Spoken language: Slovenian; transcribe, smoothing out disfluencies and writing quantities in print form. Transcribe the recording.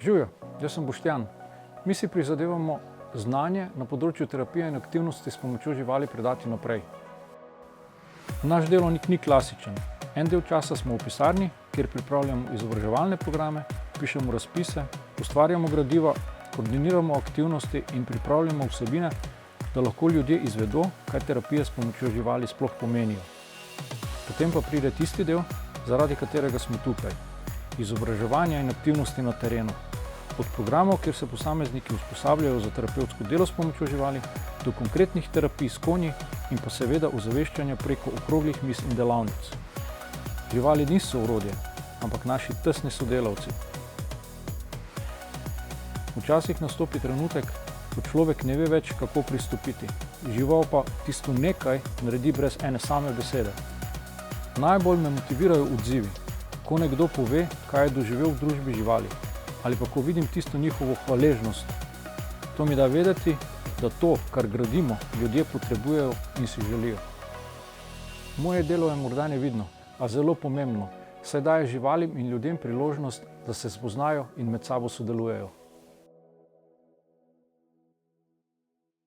Živijo, jaz sem Boštjan. Mi si prizadevamo znanje na področju terapije in aktivnosti s pomočjo živali predati naprej. Naš delovnik ni klasičen. En del časa smo v pisarni, kjer pripravljamo izobraževalne programe, pišemo razpise, ustvarjamo gradiva, koordiniramo aktivnosti in pripravljamo vsebine, da lahko ljudje izvedo, kaj terapije s pomočjo živali sploh pomenijo. Potem pa pride tisti del, zaradi katerega smo tukaj. Izobraževanja in aktivnosti na terenu. Od programov, kjer se posamezniki usposabljajo za terapevtsko delo s pomočjo živali, do konkretnih terapij s konji in pa seveda ozaveščanja preko okroglih miz in delavnic. Živali niso orodje, ampak naši tesni sodelavci. Včasih nastopi trenutek, ko človek ne ve več, kako pristopiti. Žival pa tisto nekaj naredi brez ene same besede. Najbolj me motivirajo odzivi, ko nekdo pove, kaj je doživel v družbi živali, ali pa ko vidim tisto njihovo hvaležnost. To mi da vedeti, da to, kar gradimo, ljudje potrebujejo in si želijo. Moje delo je morda nevidno, a zelo pomembno, saj daje živalim in ljudem priložnost, da se spoznajo in med sabo sodelujejo.